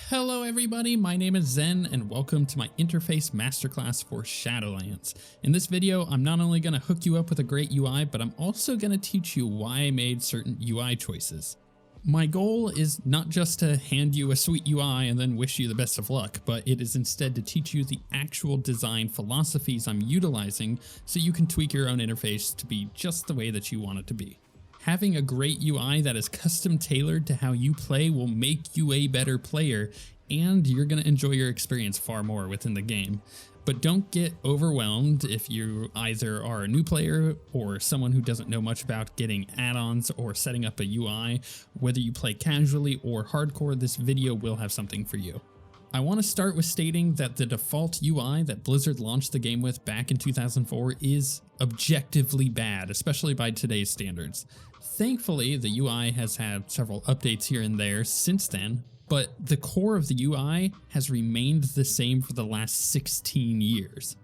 Hello everybody, my name is Zen and welcome to my interface masterclass for Shadowlands. In this video, I'm not only going to hook you up with a great UI, but I'm also going to teach you why I made certain UI choices. My goal is not just to hand you a sweet UI and then wish you the best of luck, but it is instead to teach you the actual design philosophies I'm utilizing so you can tweak your own interface to be just the way that you want it to be. Having a great UI that is custom tailored to how you play will make you a better player, and you're going to enjoy your experience far more within the game. But don't get overwhelmed if you either are a new player or someone who doesn't know much about getting add-ons or setting up a UI. Whether you play casually or hardcore, this video will have something for you. I want to start with stating that the default UI that Blizzard launched the game with back in 2004 is objectively bad, especially by today's standards. Thankfully, the UI has had several updates here and there since then, but the core of the UI has remained the same for the last 16 years.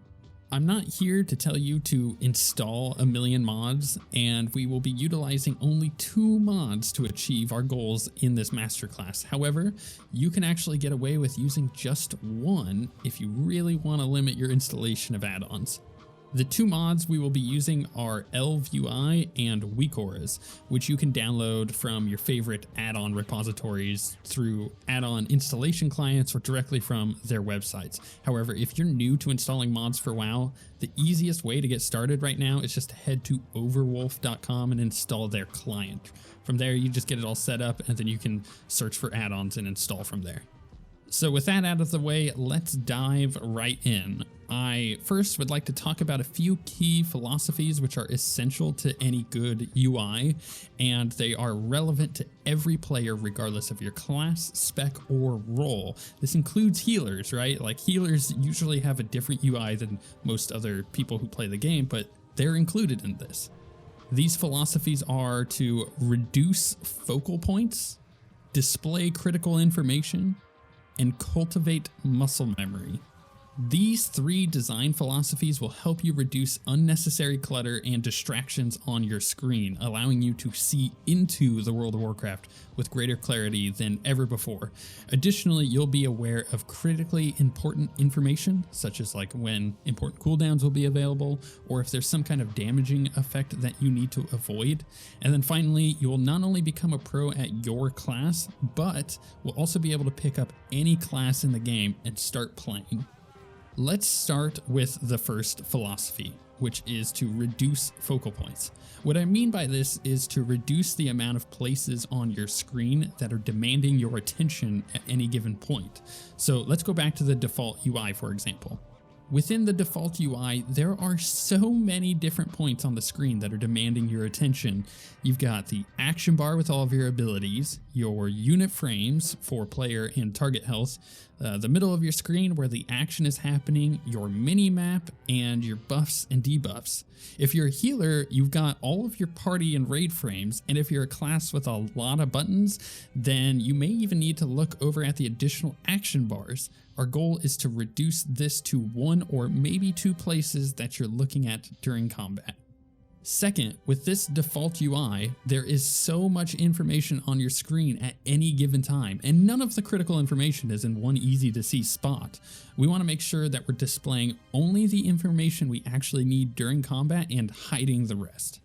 I'm not here to tell you to install a million mods, and we will be utilizing only 2 mods to achieve our goals in this masterclass. However, you can actually get away with using just 1 if you really want to limit your installation of add-ons. The 2 mods we will be using are OSWguild and WeakAuras, which you can download from your favorite add-on repositories through add-on installation clients or directly from their websites. However, if you're new to installing mods for WoW, the easiest way to get started right now is just to head to overwolf.com and install their client. From there, you just get it all set up, and then you can search for add-ons and install from there. So with that out of the way, let's dive right in. I first would like to talk about a few key philosophies which are essential to any good UI, and they are relevant to every player regardless of your class, spec, or role. This includes healers, right? Like, healers usually have a different UI than most other people who play the game, but they're included in this. These philosophies are to reduce focal points, display critical information, and cultivate muscle memory. These 3 design philosophies will help you reduce unnecessary clutter and distractions on your screen, allowing you to see into the World of Warcraft with greater clarity than ever before. Additionally, you'll be aware of critically important information, such as like when important cooldowns will be available, or if there's some kind of damaging effect that you need to avoid. And then finally, you will not only become a pro at your class, but will also be able to pick up any class in the game and start playing. Let's start with the first philosophy, which is to reduce focal points. What I mean by this is to reduce the amount of places on your screen that are demanding your attention at any given point. So let's go back to the default UI, for example. Within the default UI, there are so many different points on the screen that are demanding your attention. You've got the action bar with all of your abilities, your unit frames for player and target health, the middle of your screen where the action is happening, your mini map, and your buffs and debuffs. If you're a healer, you've got all of your party and raid frames, and if you're a class with a lot of buttons, then you may even need to look over at the additional action bars. Our goal is to reduce this to 1 or maybe 2 places that you're looking at during combat. Second, with this default UI, there is so much information on your screen at any given time, and none of the critical information is in one easy to see spot. We want to make sure that we're displaying only the information we actually need during combat and hiding the rest.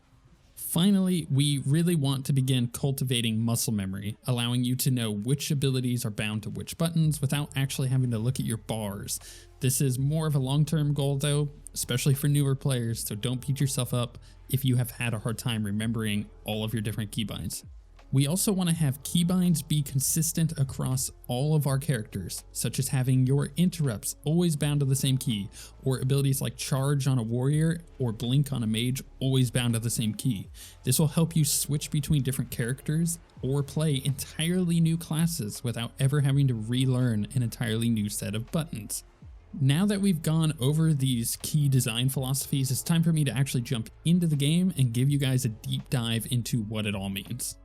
Finally, we really want to begin cultivating muscle memory, allowing you to know which abilities are bound to which buttons without actually having to look at your bars. This is more of a long-term goal though, especially for newer players, so don't beat yourself up if you have had a hard time remembering all of your different keybinds. We also want to have keybinds be consistent across all of our characters, such as having your interrupts always bound to the same key, or abilities like charge on a warrior or blink on a mage always bound to the same key. This will help you switch between different characters or play entirely new classes without ever having to relearn an entirely new set of buttons. Now that we've gone over these key design philosophies, it's time for me to actually jump into the game and give you guys a deep dive into what it all means.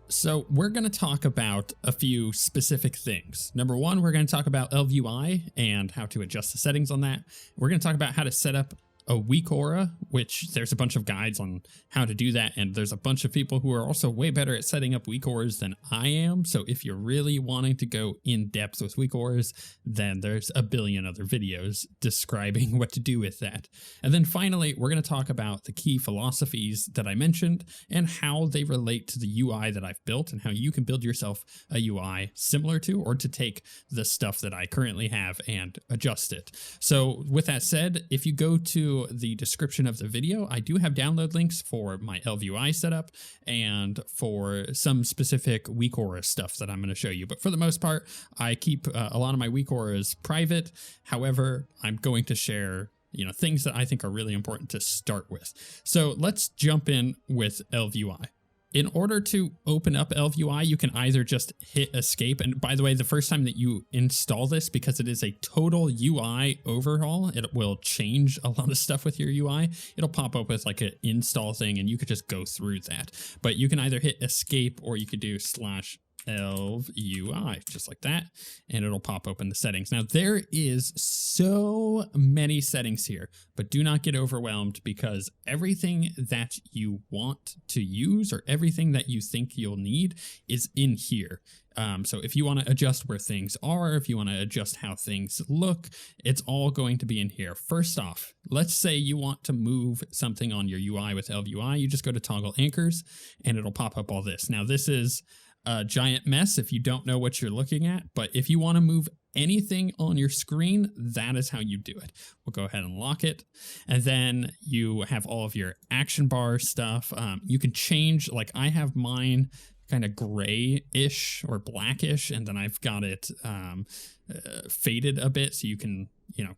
So we're going to talk about a few specific things. Number one, we're going to talk about OSWguild and how to adjust the settings on that. We're going to talk about how to set up a weak aura, which there's a bunch of guides on how to do that. And there's a bunch of people who are also way better at setting up weak auras than I am. So if you're really wanting to go in depth with weak auras, then there's a billion other videos describing what to do with that. And then finally, we're going to talk about the key philosophies that I mentioned and how they relate to the UI that I've built and how you can build yourself a UI similar to, or to take the stuff that I currently have and adjust it. So with that said, if you go to the description of the video, I do have download links for my LVUI setup and for some specific weak aura stuff that I'm going to show you. But for the most part, I keep a lot of my weak auras private. However, I'm going to share things that I think are really important to start with. So let's jump in with LVUI. In order to open up LVUI, you can either just hit escape. And by the way, the first time that you install this, because it is a total UI overhaul, it will change a lot of stuff with your UI. It'll pop up with like an install thing and you could just go through that. But you can either hit escape or you could do /LVUI, just like that, and it'll pop open the settings. Now, there is so many settings here, but do not get overwhelmed because everything that you want to use or everything that you think you'll need is in here. So if you want to adjust where things are, if you want to adjust how things look, it's all going to be in here. First off, let's say you want to move something on your UI with LVUI. You just go to toggle anchors and it'll pop up all this. Now, this is a giant mess if you don't know what you're looking at, but if you want to move anything on your screen, that is how you do it. We'll go ahead and lock it. And then you have all of your action bar stuff. You can change, like I have mine kind of grayish or blackish, and then I've got it faded a bit so you can,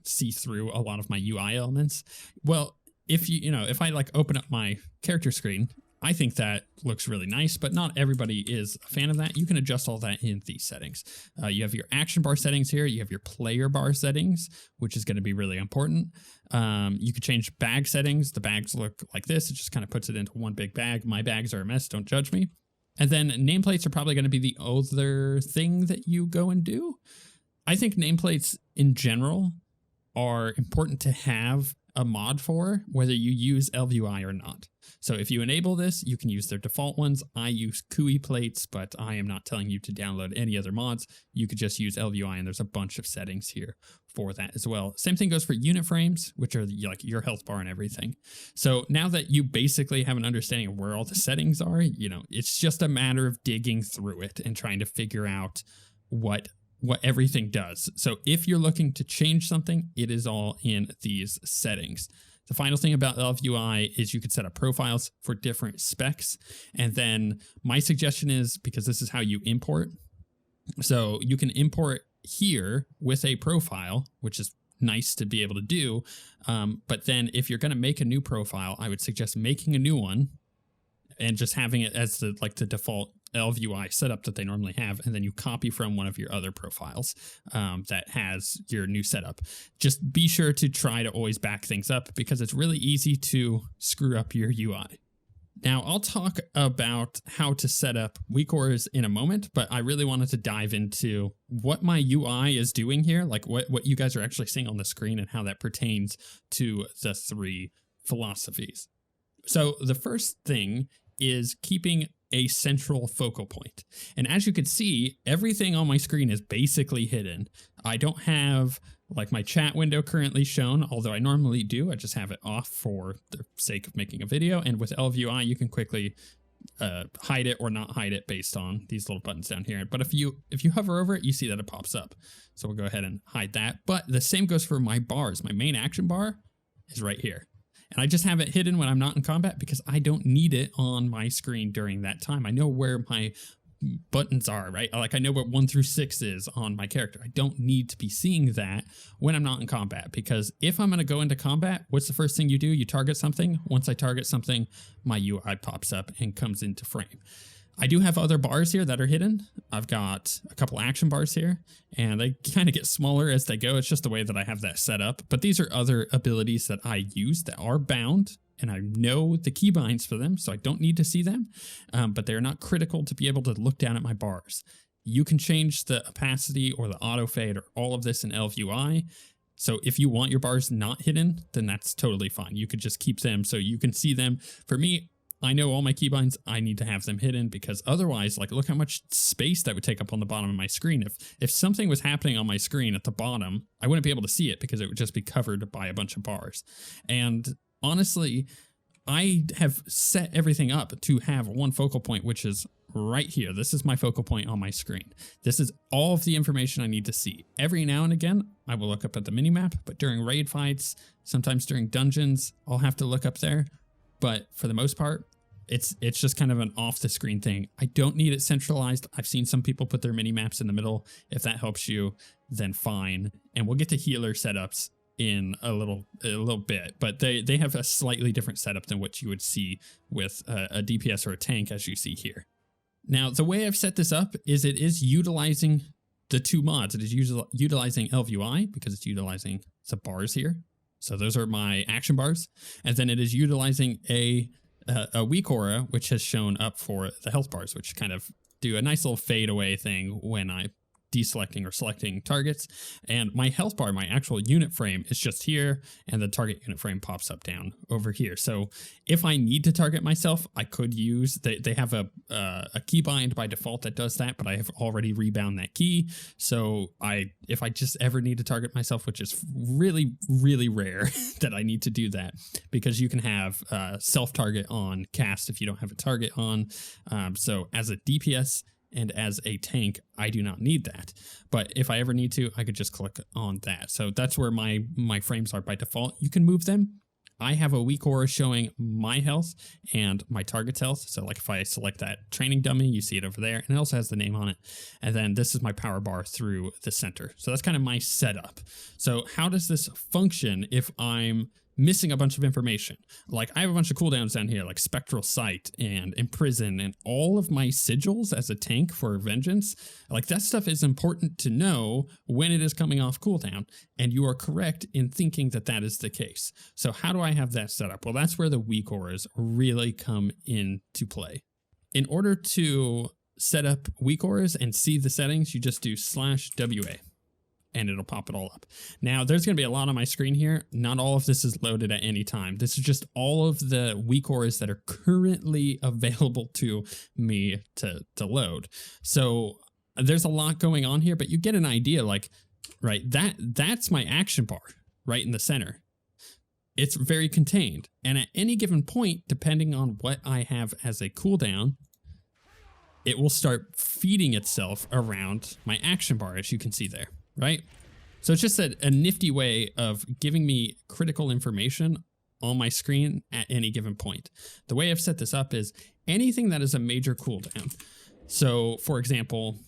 see through a lot of my UI elements. Well, if I like open up my character screen, I think that looks really nice, but not everybody is a fan of that. You can adjust all that in these settings. You have your action bar settings here. You have your player bar settings, which is going to be really important. You can change bag settings. The bags look like this. It just kind of puts it into one big bag. My bags are a mess. Don't judge me. And then nameplates are probably going to be the other thing that you go and do. I think nameplates in general are important to have a mod for, whether you use LVUI or not. So if you enable this, you can use their default ones. I use GUI plates, but I am not telling you to download any other mods. You could just use LVUI, and there's a bunch of settings here for that as well. Same thing goes for unit frames, which are like your health bar and everything. So now that you basically have an understanding of where all the settings are, it's just a matter of digging through it and trying to figure out what everything does. So if you're looking to change something, it is all in these settings. The final thing about LVUI is you could set up profiles for different specs. And then my suggestion is, because this is how you import, so you can import here with a profile, which is nice to be able to do. But then if you're going to make a new profile, I would suggest making a new one and just having it as the default LVUI setup that they normally have, and then you copy from one of your other profiles that has your new setup. Just be sure to try to always back things up because it's really easy to screw up your UI. Now, I'll talk about how to set up weak auras in a moment, but I really wanted to dive into what my UI is doing here, like what you guys are actually seeing on the screen and how that pertains to the three philosophies. So the first thing is keeping a central focal point. And as you can see, everything on my screen is basically hidden. I don't have like my chat window currently shown, although I normally do. I just have it off for the sake of making a video. And with LVUI, you can quickly hide it or not hide it based on these little buttons down here. But if you hover over it, you see that it pops up. So we'll go ahead and hide that. But the same goes for my bars. My main action bar is right here. And I just have it hidden when I'm not in combat because I don't need it on my screen during that time. I know where my buttons are, right? Like I know what 1 through 6 is on my character. I don't need to be seeing that when I'm not in combat, because if I'm going to go into combat, what's the first thing you do? You target something. Once I target something, my UI pops up and comes into frame. I do have other bars here that are hidden. I've got a couple action bars here, and they kind of get smaller as they go. It's just the way that I have that set up. But these are other abilities that I use that are bound, and I know the keybinds for them, so I don't need to see them. But they're not critical to be able to look down at my bars. You can change the opacity or the auto fade or all of this in LVUI. So if you want your bars not hidden, then that's totally fine. You could just keep them so you can see them. For me, I know all my keybinds, I need to have them hidden, because otherwise, like, look how much space that would take up on the bottom of my screen. If something was happening on my screen at the bottom, I wouldn't be able to see it because it would just be covered by a bunch of bars. And honestly, I have set everything up to have one focal point, which is right here. This is my focal point on my screen. This is all of the information I need to see. Every now and again, I will look up at the minimap, but during raid fights, sometimes during dungeons, I'll have to look up there. But for the most part, it's just kind of an off the screen thing. I don't need it centralized. I've seen some people put their mini maps in the middle. If that helps you, then fine. And we'll get to healer setups in a little bit, but they have a slightly different setup than what you would see with a DPS or a tank, as you see here. Now, the way I've set this up is it is utilizing the two mods. It is utilizing LVUI because it's utilizing the bars here. So those are my action bars. And then it is utilizing a weak aura, which has shown up for the health bars, which kind of do a nice little fade away thing when I deselecting or selecting targets. And my health bar, my actual unit frame, is just here, and the target unit frame pops up down over here. So if I need to target myself, I could use, they have a keybind by default that does that, but I have already rebound that key. So if I just ever need to target myself, which is really, really rare that I need to do that, because you can have self-target on cast if you don't have a target on. So as a DPS, and as a tank, I do not need that. But if I ever need to, I could just click on that. So that's where my frames are by default. You can move them. I have a weak aura showing my health and my target's health. So like if I select that training dummy, you see it over there, and it also has the name on it. And then this is my power bar through the center. So that's kind of my setup. So how does this function if I'm missing a bunch of information? Like I have a bunch of cooldowns down here, like Spectral Sight and Imprison, and all of my sigils as a tank for Vengeance. Like that stuff is important to know when it is coming off cooldown, and you are correct in thinking that that is the case. So how do I have that set up? Well, that's where the weak auras really come into play. In order to set up weak auras and see the settings, you just do /WA. And it'll pop it all up. Now, there's going to be a lot on my screen here. Not all of this is loaded at any time. This is just all of the weak auras that are currently available to me to load. So there's a lot going on here, but you get an idea, like, right, that's my action bar right in the center. It's very contained. And at any given point, depending on what I have as a cooldown, it will start feeding itself around my action bar, as you can see there. Right? So it's just a nifty way of giving me critical information on my screen at any given point. The way I've set this up is anything that is a major cooldown. So for example,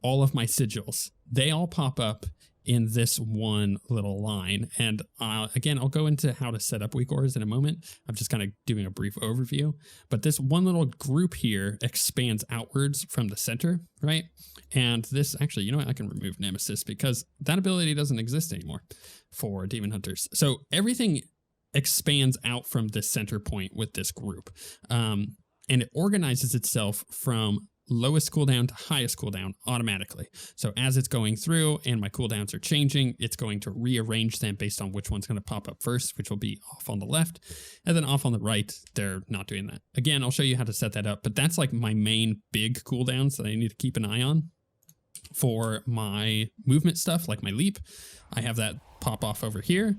all of my sigils, they all pop up in this one little line. And again, I'll go into how to set up weak auras in a moment. I'm just kind of doing a brief overview, but this one little group here expands outwards from the center, right? And this actually, you know what? I can remove Nemesis because that ability doesn't exist anymore for Demon Hunters. So everything expands out from this center point with this group. And it organizes itself from lowest cooldown to highest cooldown automatically. So as it's going through and my cooldowns are changing, it's going to rearrange them based on which one's going to pop up first, which will be off on the left, and then off on the right. They're not doing that. Again, I'll show you how to set that up, but that's like my main big cooldowns that I need to keep an eye on. For my movement stuff, like my leap, I have that pop off over here.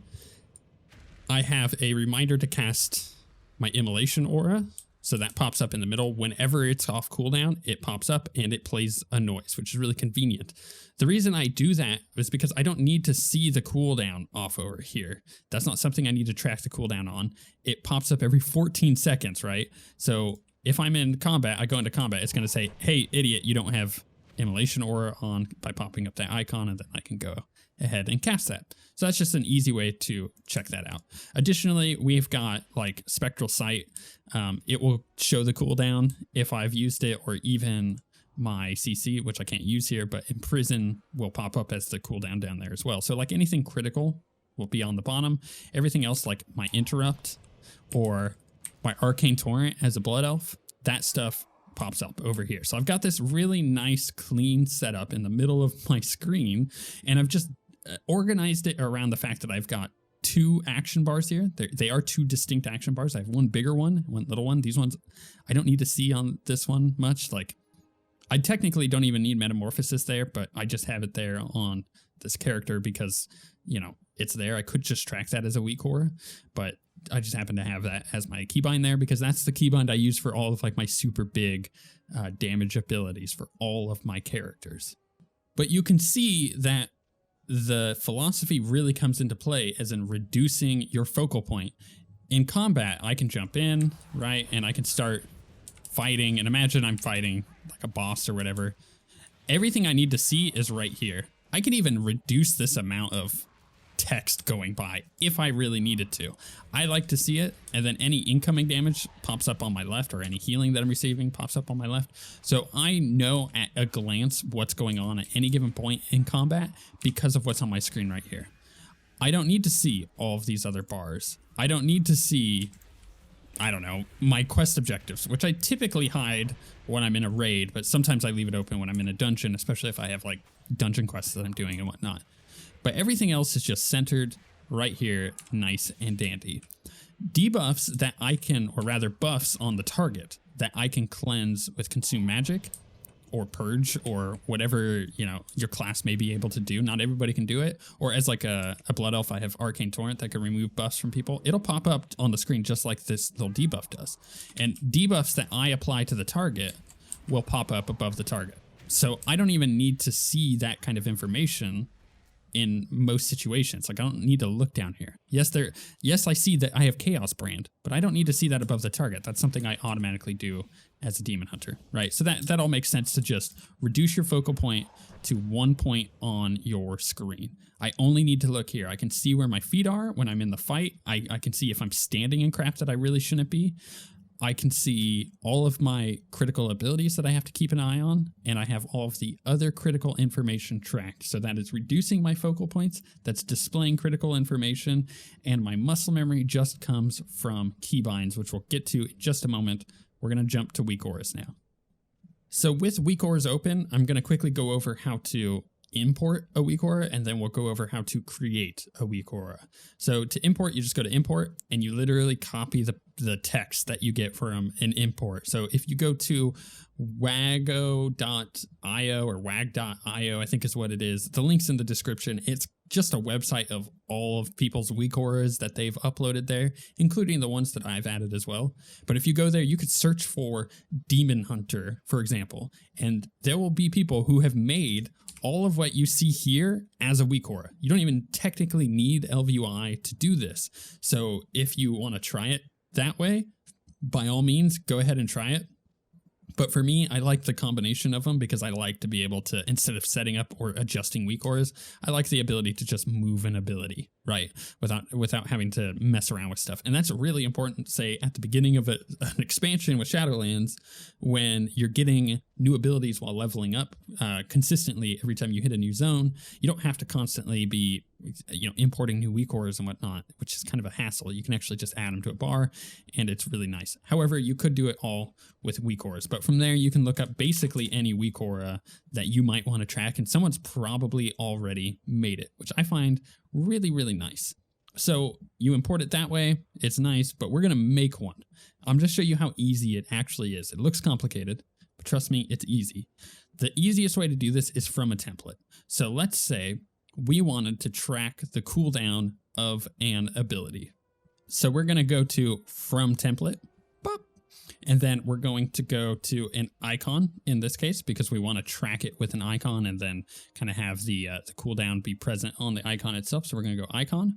I have a reminder to cast my immolation aura. So that pops up in the middle. Whenever it's off cooldown, it pops up and it plays a noise, which is really convenient. The reason I do that is because I don't need to see the cooldown off over here. That's not something I need to track the cooldown on. It pops up every 14 seconds, right? So if I'm in combat, I go into combat, it's going to say, hey, idiot, you don't have immolation aura on, by popping up that icon, and then I can go ahead and cast that. So that's just an easy way to check that out. Additionally, we've got like Spectral Sight. It will show the cooldown if I've used it, or even my CC, which I can't use here, but Imprison will pop up as the cooldown down there as well. So like anything critical will be on the bottom. Everything else, like my Interrupt or my Arcane Torrent as a Blood Elf, that stuff pops up over here. So I've got this really nice clean setup in the middle of my screen, and I've just organized it around the fact that I've got 2 action bars here. They are 2 distinct action bars. I have one bigger one, one little one. These ones I don't need to see on this one much. Like, I technically don't even need metamorphosis there, but I just have it there on this character because, you know, it's there. I could just track that as a weak aura, but I just happen to have that as my keybind there because that's the keybind I use for all of like my super big damage abilities for all of my characters. But you can see that the philosophy really comes into play as in reducing your focal point. In combat, I can jump in, right? And I can start fighting. And imagine I'm fighting like a boss or whatever. Everything I need to see is right here. I can even reduce this amount of text going by if I really needed to. I like to see it, and then any incoming damage pops up on my left, or any healing that I'm receiving pops up on my left. So I know at a glance what's going on at any given point in combat because of what's on my screen right here. I don't need to see all of these other bars. I don't need to see, I don't know, my quest objectives, which I typically hide when I'm in a raid, but sometimes I leave it open when I'm in a dungeon, especially if I have like dungeon quests that I'm doing and whatnot. But everything else is just centered right here, nice and dandy. Debuffs that I can, or rather buffs on the target that I can cleanse with consume magic or purge or whatever, you know, your class may be able to do. Not everybody can do it. Or as like a blood elf, I have arcane torrent that can remove buffs from people. It'll pop up on the screen just like this little debuff does. And debuffs that I apply to the target will pop up above the target. So I don't even need to see that kind of information in most situations. Like, I don't need to look down here. Yes, I see that I have Chaos Brand, but I don't need to see that above the target. That's something I automatically do as a Demon Hunter, right? So that all makes sense to just reduce your focal point to 1 point on your screen. I only need to look here. I can see where my feet are when I'm in the fight. I can see if I'm standing in crap that I really shouldn't be. I can see all of my critical abilities that I have to keep an eye on, and I have all of the other critical information tracked. So that is reducing my focal points, that's displaying critical information, and my muscle memory just comes from keybinds, which we'll get to in just a moment. We're going to jump to weak auras now. So with weak auras open, I'm going to quickly go over how to import a weak aura, and then we'll go over how to create a weak aura. So to import, you just go to import and you literally copy the text that you get from an import. So if you go to wago.io or wag.io, I think is what it is. The link's in the description. It's just a website of all of people's weak auras that they've uploaded there, including the ones that I've added as well. But if you go there, you could search for Demon Hunter, for example, and there will be people who have made all of what you see here as a weak aura. You don't even technically need LVUI to do this. So if you want to try it that way, by all means, go ahead and try it. But for me, I like the combination of them because I like to be able to, instead of setting up or adjusting weak auras, I like the ability to just move an ability, right? Without having to mess around with stuff. And that's really important, say, at the beginning of an expansion with Shadowlands, when you're getting new abilities while leveling up consistently every time you hit a new zone. You don't have to constantly be, you know, importing new weak auras and whatnot, which is kind of a hassle. You can actually just add them to a bar, and it's really nice. However, you could do it all with weak auras, but from there you can look up basically any weak aura that you might want to track, and someone's probably already made it, which I find really, really nice. So you import it that way, it's nice, but we're going to make one. I'm just show you how easy it actually is. It looks complicated, but trust me, it's easy. The easiest way to do this is from a template. So let's say we wanted to track the cooldown of an ability. So we're going to go to from template, pop, and then we're going to go to an icon in this case, because we want to track it with an icon and then kind of have the cooldown be present on the icon itself. So we're going to go icon.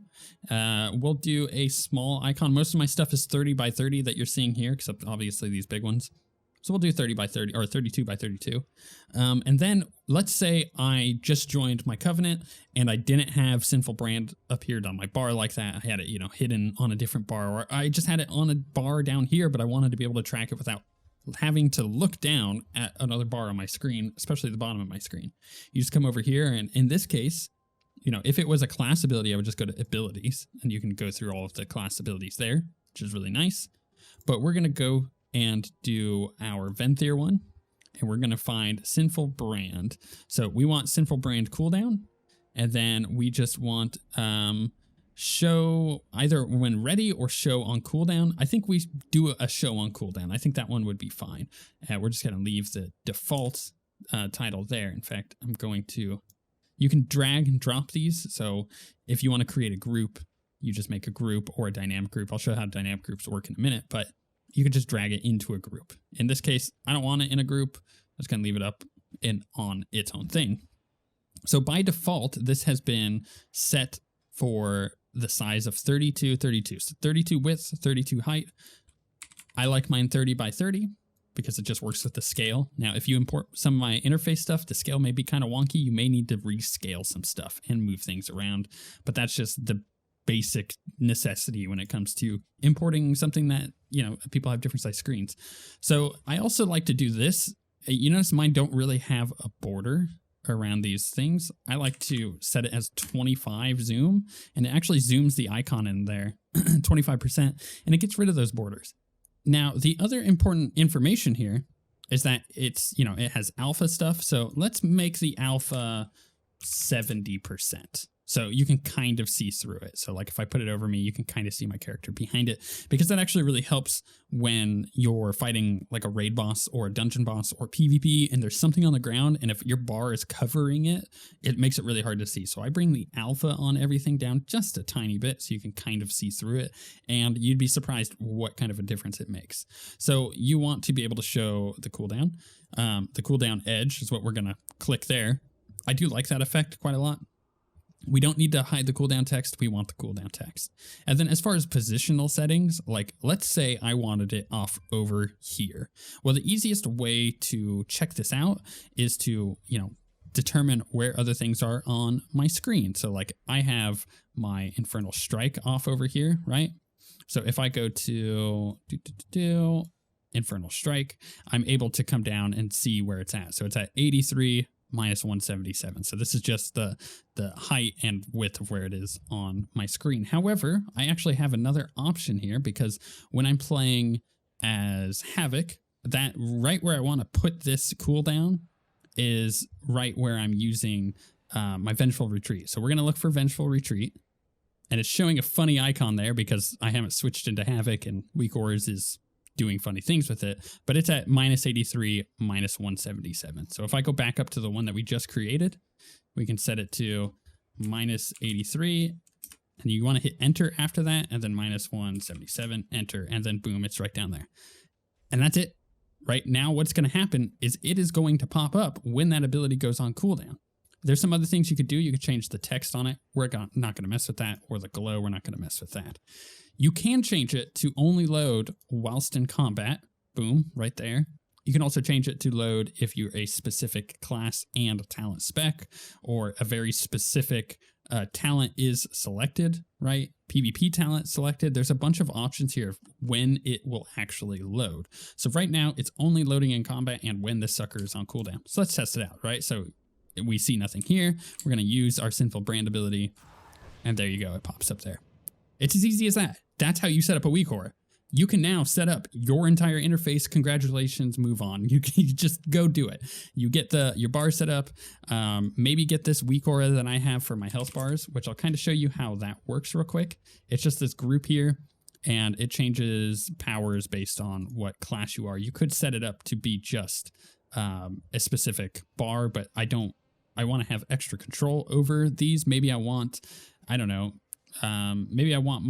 We'll do a small icon. Most of my stuff is 30 by 30 that you're seeing here, except obviously these big ones. So we'll do 30 by 30 or 32 by 32. And then let's say I just joined my covenant and I didn't have Sinful Brand appeared on my bar like that. I had it, you know, hidden on a different bar, or I just had it on a bar down here, but I wanted to be able to track it without having to look down at another bar on my screen, especially the bottom of my screen. You just come over here, and in this case, you know, if it was a class ability, I would just go to abilities, and you can go through all of the class abilities there, which is really nice. But we're going to go and do our Venthyr one, and we're going to find Sinful Brand. So we want Sinful Brand cooldown, And then we just want show either when ready or show on cooldown. I think we do a show on cooldown. I think that one would be fine. We're just going to leave the default title there. In fact, I'm going to, you can drag and drop these. So if you want to create a group, you just make a group or a dynamic group. I'll show how dynamic groups work in a minute, but you can just drag it into a group. In this case, I don't want it in a group. I'm just going to leave it up on its own thing. So by default, this has been set for the size of 32, 32. So 32 width, 32 height. I like mine 30 by 30 because it just works with the scale. Now, if you import some of my interface stuff, the scale may be kind of wonky. You may need to rescale some stuff and move things around, but that's just the basic necessity when it comes to importing something that, you know, people have different size screens. So I also like to do this. You notice mine don't really have a border around these things. I like to set it as 25 zoom, and it actually zooms the icon in there 25%, and it gets rid of those borders. Now, the other important information here is that it's, you know, it has alpha stuff. So let's make the alpha 70%. So you can kind of see through it. So like if I put it over me, you can kind of see my character behind it, because that actually really helps when you're fighting like a raid boss or a dungeon boss or PvP and there's something on the ground. And if your bar is covering it, it makes it really hard to see. So I bring the alpha on everything down just a tiny bit so you can kind of see through it. And you'd be surprised what kind of a difference it makes. So you want to be able to show the cooldown. The cooldown edge is what we're going to click there. I do like that effect quite a lot. We don't need to hide the cooldown text. We want the cooldown text. And then as far as positional settings, like let's say I wanted it off over here. Well, the easiest way to check this out is to, you know, determine where other things are on my screen. So like I have my Infernal Strike off over here, right? So if I go to Infernal Strike, I'm able to come down and see where it's at. So it's at 83 minus 177. So this is just the height and width of where it is on my screen. However, I actually have another option here, because when I'm playing as Havoc, that right where I want to put this cooldown is right where I'm using my Vengeful Retreat. So we're going to look for Vengeful Retreat, and it's showing a funny icon there because I haven't switched into Havoc and Weak Auras is doing funny things with it, but it's at minus 83, minus 177. So if I go back up to the one that we just created, we can set it to minus 83, and you want to hit enter after that, and then minus 177, enter, and then boom, it's right down there. And that's it. Right now, what's going to happen is it is going to pop up when that ability goes on cooldown. There's some other things you could do. You could change the text on it. We're not going to mess with that, or the glow. We're not going to mess with that. You can change it to only load whilst in combat. Boom, right there. You can also change it to load if you're a specific class and talent spec, or a very specific talent is selected, right? PvP talent selected. There's a bunch of options here of when it will actually load. So right now, it's only loading in combat and when this sucker is on cooldown. So let's test it out, right? So we see nothing here. We're going to use our Sinful Brand ability, and there you go. It pops up there. It's as easy as that. That's how you set up a Weak Aura. You can now set up your entire interface. Congratulations, move on. You just go do it. You get your bar set up. Maybe get this Weak Aura that I have for my health bars, which I'll kind of show you how that works real quick. It's just this group here, and it changes powers based on what class you are. You could set it up to be just a specific bar, but I want to have extra control over these. Maybe I want, I don't know, maybe I want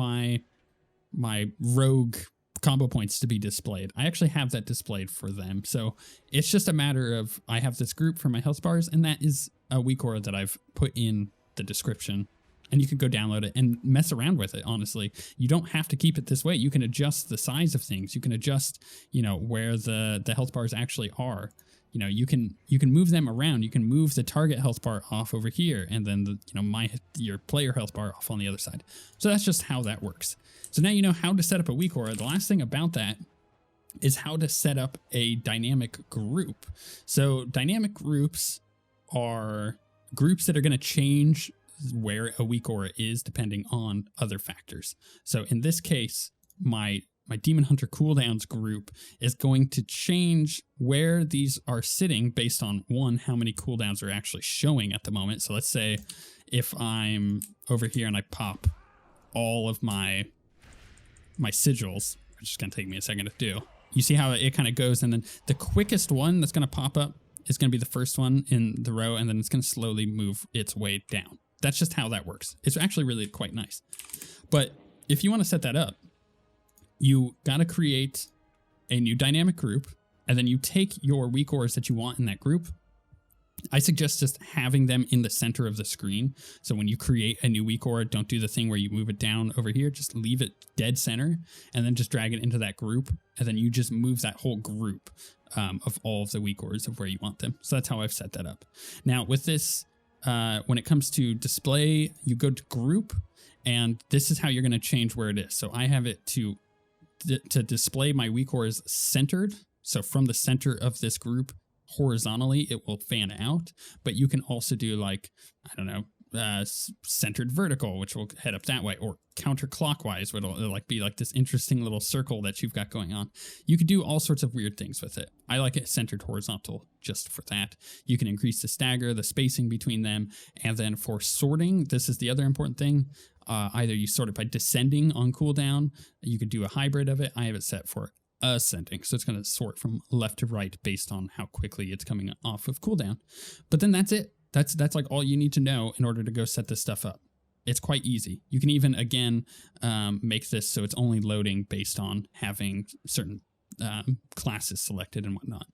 my rogue combo points to be displayed. I actually have that displayed for them. So it's just a matter of, I have this group for my health bars, and that is a Weak Aura that I've put in the description, and you can go download it and mess around with it. Honestly, you don't have to keep it this way. You can adjust the size of things. You can adjust, you know, where the health bars actually are. You know, you can move them around. You can move the target health bar off over here, and then your player health bar off on the other side. So that's just how that works. So now you know how to set up a Weak Aura. The last thing about that is how to set up a dynamic group. So dynamic groups are groups that are going to change where a Weak Aura is depending on other factors. So in this case, my Demon Hunter cooldowns group is going to change where these are sitting based on, one, how many cooldowns are actually showing at the moment. So let's say if I'm over here and I pop all of my sigils, which is going to take me a second to do. You see how it kind of goes, and then the quickest one that's going to pop up is going to be the first one in the row, and then it's going to slowly move its way down. That's just how that works. It's actually really quite nice. But if you want to set that up, you got to create a new dynamic group, and then you take your weak ores that you want in that group. I suggest just having them in the center of the screen. So when you create a new weak ore, don't do the thing where you move it down over here. Just leave it dead center and then just drag it into that group. And then you just move that whole group of all of the weak ores of where you want them. So that's how I've set that up. Now with this, when it comes to display, you go to group, and this is how you're going to change where it is. So I have it to display my weak ores centered. So from the center of this group, horizontally, it will fan out, but you can also do like, I don't know, centered vertical, which will head up that way, or counterclockwise, which will like be like this interesting little circle that you've got going on. You could do all sorts of weird things with it. I like it centered horizontal just for that. You can increase the stagger, the spacing between them, and then for sorting, this is the other important thing. Either you sort it by descending on cooldown, you could do a hybrid of it. I have it set for ascending, so it's going to sort from left to right based on how quickly it's coming off of cooldown. But then that's it. That's like all you need to know in order to go set this stuff up. It's quite easy. You can even, again, make this so it's only loading based on having certain classes selected and whatnot.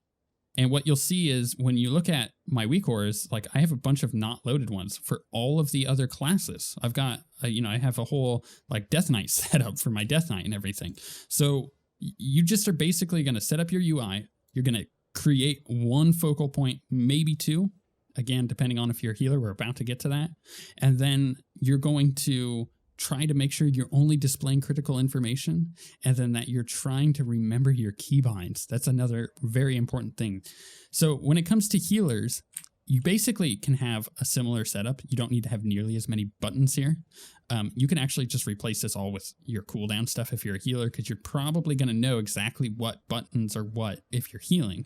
And what you'll see is when you look at my weak ores, like I have a bunch of not loaded ones for all of the other classes. I've got, I have a whole like Death Knight set up for my Death Knight and everything. So you just are basically going to set up your UI. You're going to create one focal point, maybe two. Again, depending on if you're a healer, we're about to get to that. And then you're going to try to make sure you're only displaying critical information, and then that you're trying to remember your keybinds. That's another very important thing. So when it comes to healers, you basically can have a similar setup. You don't need to have nearly as many buttons here. You can actually just replace this all with your cooldown stuff if you're a healer, because you're probably going to know exactly what buttons are what if you're healing.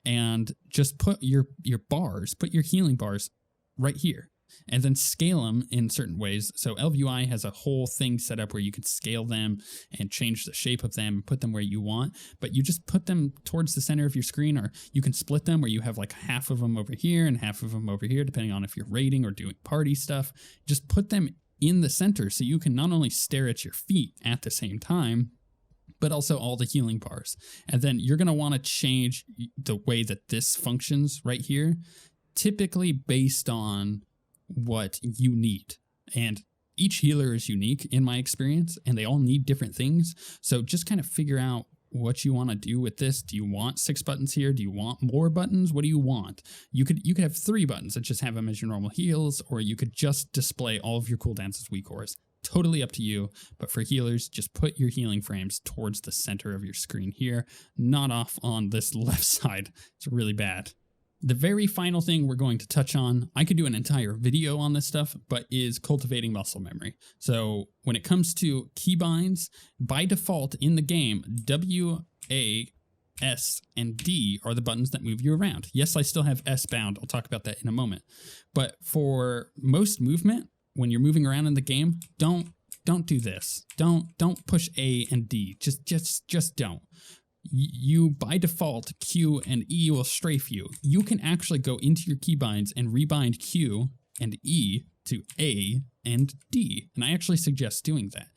And just put your bars, put your healing bars right here, and then scale them in certain ways. So OSWguild has a whole thing set up where you can scale them and change the shape of them, put them where you want, but you just put them towards the center of your screen, or you can split them where you have like half of them over here and half of them over here, depending on if you're raiding or doing party stuff. Just put them in the center so you can not only stare at your feet at the same time, but also all the healing bars. And then you're going to want to change the way that this functions right here, typically based on what you need. And each healer is unique in my experience, and they all need different things. So just kind of figure out what you want to do with this. Do you want 6 buttons here? Do you want more buttons? What do you want? You could have 3 buttons and just have them as your normal heals, or you could just display all of your cooldowns as weak ores. Totally up to you. But for healers, just put your healing frames towards the center of your screen here, not off on this left side. It's really bad. The very final thing we're going to touch on, I could do an entire video on this stuff, but is cultivating muscle memory. So when it comes to keybinds, by default in the game, W, A, S, and D are the buttons that move you around. Yes, I still have S bound. I'll talk about that in a moment. But for most movement, when you're moving around in the game, don't do this. Don't push A and D. Just don't. You, by default, Q and E will strafe you. You can actually go into your keybinds and rebind Q and E to A and D. And I actually suggest doing that.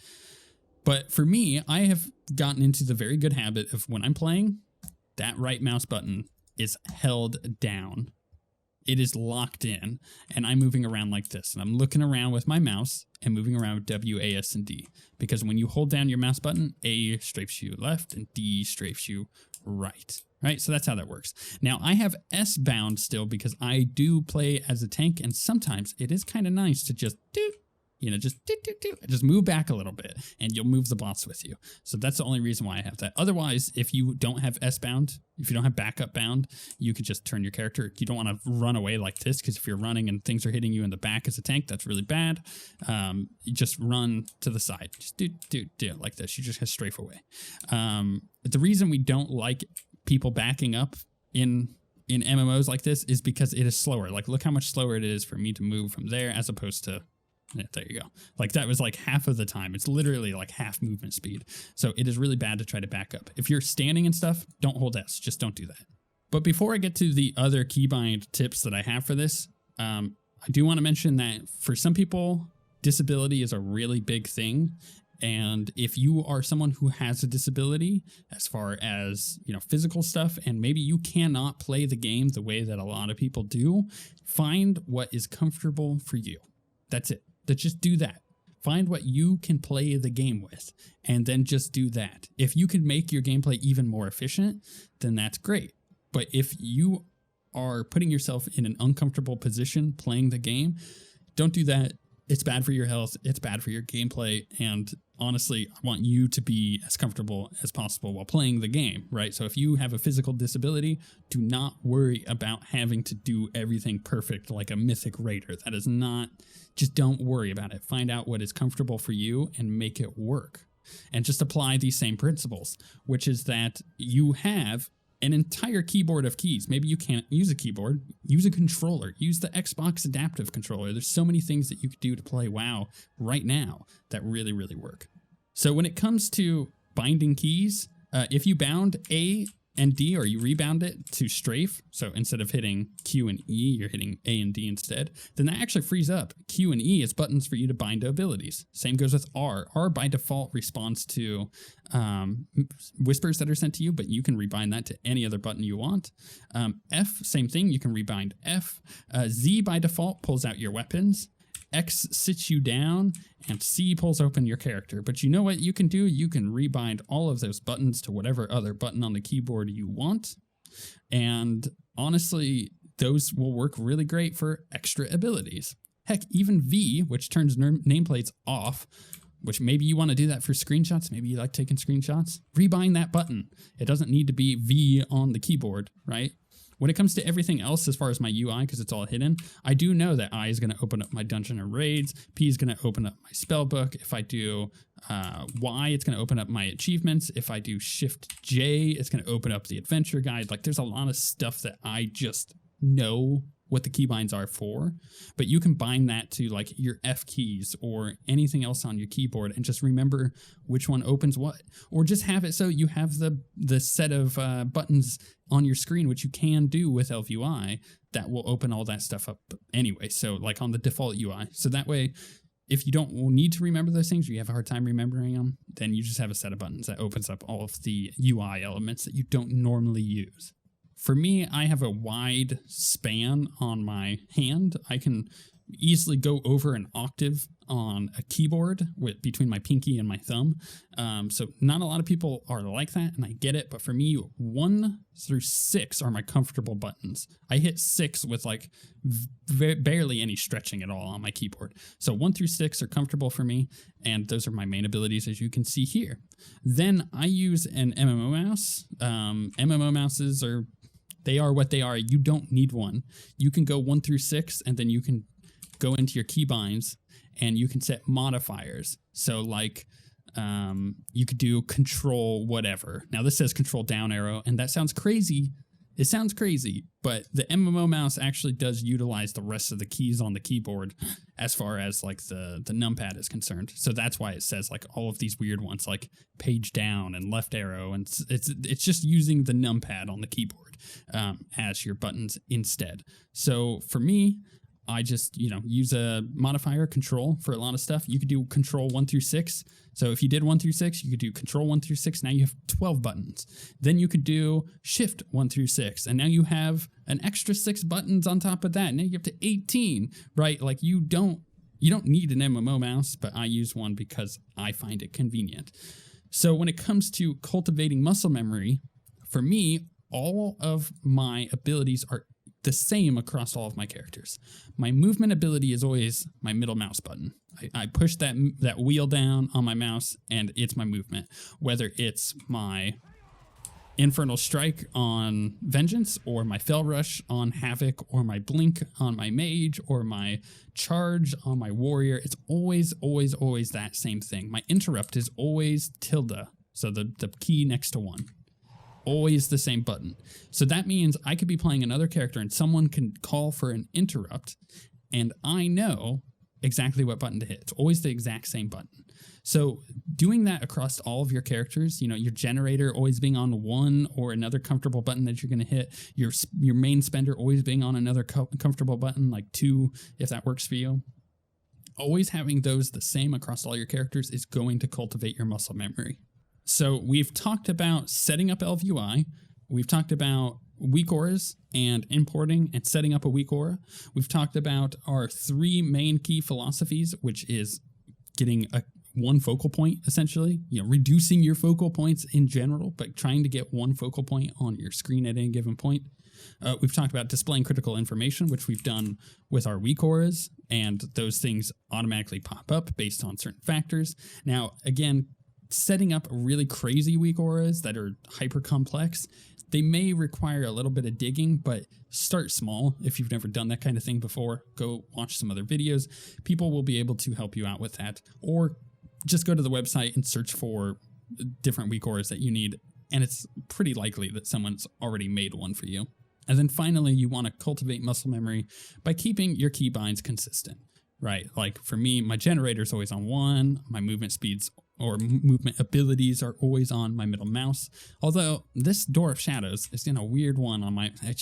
But for me, I have gotten into the very good habit of when I'm playing, that right mouse button is held down. It is locked in, and I'm moving around like this. And I'm looking around with my mouse and moving around with W, A, S, and D. Because when you hold down your mouse button, A strafes you left and D strafes you right. Right? So that's how that works. Now, I have S bound still because I do play as a tank, and sometimes it is kind of nice to just You know, just just move back a little bit and you'll move the bots with you. So that's the only reason why I have that. Otherwise, if you don't have S bound, if you don't have backup bound, you could just turn your character. You don't want to run away like this, because if you're running and things are hitting you in the back as a tank, that's really bad. You just run to the side. Just do it like this. You just have strafe away. The reason we don't like people backing up in MMOs like this is because it is slower. Like, look how much slower it is for me to move from there as opposed to, yeah, there you go. Like, that was like half of the time. It's literally like half movement speed. So it is really bad to try to back up. If you're standing and stuff, don't hold S. Just don't do that. But before I get to the other keybind tips that I have for this, I do want to mention that for some people, disability is a really big thing. And if you are someone who has a disability, as far as, you know, physical stuff, and maybe you cannot play the game the way that a lot of people do, find what is comfortable for you. That's it. Just do that. Find what you can play the game with, and then just do that. If you can make your gameplay even more efficient, then that's great. But if you are putting yourself in an uncomfortable position playing the game, don't do that. It's bad for your health. It's bad for your gameplay. And honestly, I want you to be as comfortable as possible while playing the game, right? So if you have a physical disability, do not worry about having to do everything perfect like a mythic raider. That is not, just don't worry about it. Find out what is comfortable for you and make it work. And just apply these same principles, which is that you have an entire keyboard of keys. Maybe you can't use a keyboard, use a controller, use the Xbox adaptive controller. There's so many things that you could do to play WoW right now that really, really work. So when it comes to binding keys, if you bound A and D, or you rebound it to strafe, so instead of hitting Q and E, you're hitting A and D instead, then that actually frees up Q and E as buttons for you to bind to abilities. Same goes with R. R by default responds to whispers that are sent to you, but you can rebind that to any other button you want. F, same thing, you can rebind F. Z by default pulls out your weapons. X sits you down, and C pulls open your character. But you know what you can do? You can rebind all of those buttons to whatever other button on the keyboard you want. And honestly, those will work really great for extra abilities. Heck, even V, which turns nameplates off, which maybe you want to do that for screenshots. Maybe you like taking screenshots. Rebind that button. It doesn't need to be V on the keyboard, right? When it comes to everything else, as far as my UI, because it's all hidden, I do know that I is going to open up my dungeon or raids. P is going to open up my spell book. If I do Y, it's going to open up my achievements. If I do Shift J, it's going to open up the adventure guide. Like, there's a lot of stuff that I just know what the keybinds are for, but you can bind that to like your F keys or anything else on your keyboard and just remember which one opens what, or just have it so you have the set of buttons on your screen, which you can do with ElfUI, that will open all that stuff up anyway. So like on the default UI. So that way, if you don't need to remember those things, or you have a hard time remembering them, then you just have a set of buttons that opens up all of the UI elements that you don't normally use. For me, I have a wide span on my hand. I can easily go over an octave on a keyboard between my pinky and my thumb. So not a lot of people are like that, and I get it. But for me, 1 through 6 are my comfortable buttons. I hit 6 with like barely any stretching at all on my keyboard. So 1 through 6 are comfortable for me, and those are my main abilities, as you can see here. Then I use an MMO mouse. MMO mouses they are what they are. You don't need one. You can go 1 through 6, and then you can go into your keybinds and you can set modifiers. So like you could do control whatever. Now this says control down arrow, and that sounds crazy. It sounds crazy, but the MMO mouse actually does utilize the rest of the keys on the keyboard as far as like the numpad is concerned. So that's why it says like all of these weird ones like page down and left arrow, and it's just using the numpad on the keyboard as your buttons instead. So for me, I just, use a modifier control for a lot of stuff. You could do control 1 through 6. So if you did 1 through 6, you could do control 1 through 6. Now you have 12 buttons. Then you could do shift 1 through 6. And now you have an extra 6 buttons on top of that. Now you have to 18, right? Like you don't need an MMO mouse, but I use one because I find it convenient. So when it comes to cultivating muscle memory, for me, all of my abilities the same across all of my characters. My movement ability is always my middle mouse button. I push that wheel down on my mouse and it's my movement. Whether it's my Infernal Strike on Vengeance, or my Fell Rush on Havoc, or my Blink on my Mage, or my Charge on my Warrior, it's always that same thing. My Interrupt is always tilde, so the key next to 1. Always the same button. So that means I could be playing another character and someone can call for an interrupt, and I know exactly what button to hit. It's always the exact same button. So doing that across all of your characters, you know, your generator always being on 1 or another comfortable button that you're going to hit, your main spender always being on another comfortable button, like 2, if that works for you. Always having those the same across all your characters is going to cultivate your muscle memory. So we've talked about setting up Elf UI. We've talked about weak auras and importing and setting up a weak aura. We've talked about our 3 main key philosophies, which is getting one focal point, essentially, you know, reducing your focal points in general, but trying to get one focal point on your screen at any given point. We've talked about displaying critical information, which we've done with our weak auras, and those things automatically pop up based on certain factors. Now, again, setting up really crazy weak auras that are hyper complex, they may require a little bit of digging, but start small. If you've never done that kind of thing before, go watch some other videos. People will be able to help you out with that, or just go to the website and search for different weak auras that you need, and it's pretty likely that someone's already made one for you. And then finally, you want to cultivate muscle memory by keeping your keybinds consistent, right? Like for me, my generator's always on 1, my movement speeds or movement abilities are always on my middle mouse. Although this Door of Shadows is in a weird one on my, I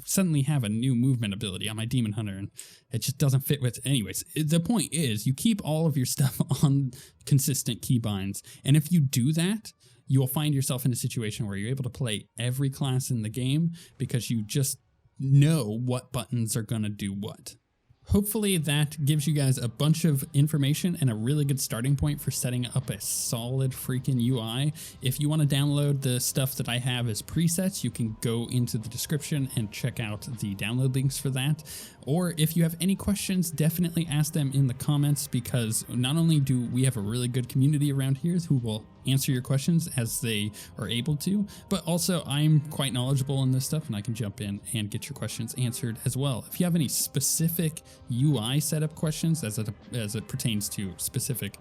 suddenly have a new movement ability on my Demon Hunter, and it just doesn't fit with. Anyways, the point is you keep all of your stuff on consistent keybinds, and if you do that, you will find yourself in a situation where you're able to play every class in the game because you just know what buttons are going to do what. Hopefully that gives you guys a bunch of information and a really good starting point for setting up a solid freaking UI. If you want to download the stuff that I have as presets, you can go into the description and check out the download links for that. Or if you have any questions, definitely ask them in the comments, because not only do we have a really good community around here who will answer your questions as they are able to, but also I'm quite knowledgeable in this stuff and I can jump in and get your questions answered as well. If you have any specific UI setup questions as it pertains to specific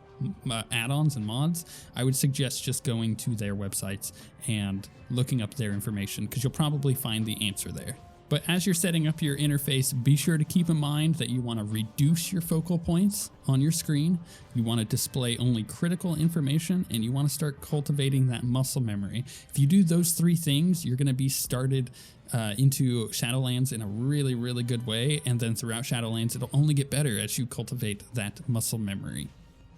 add-ons and mods, I would suggest just going to their websites and looking up their information, because you'll probably find the answer there. But as you're setting up your interface, be sure to keep in mind that you want to reduce your focal points on your screen, you want to display only critical information, and you want to start cultivating that muscle memory. If you do those 3 things, you're going to be started into Shadowlands in a really, really good way, and then throughout Shadowlands, it'll only get better as you cultivate that muscle memory.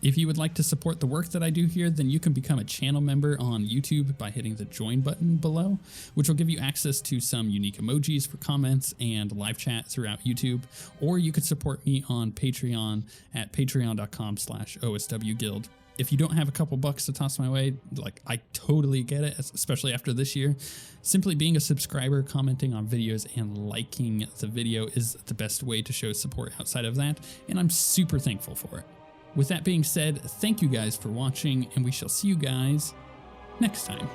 If you would like to support the work that I do here, then you can become a channel member on YouTube by hitting the join button below, which will give you access to some unique emojis for comments and live chat throughout YouTube. Or you could support me on Patreon at patreon.com/OSWguild. If you don't have a couple bucks to toss my way, like, I totally get it, especially after this year. Simply being a subscriber, commenting on videos, and liking the video is the best way to show support outside of that, and I'm super thankful for it. With that being said, thank you guys for watching, and we shall see you guys next time.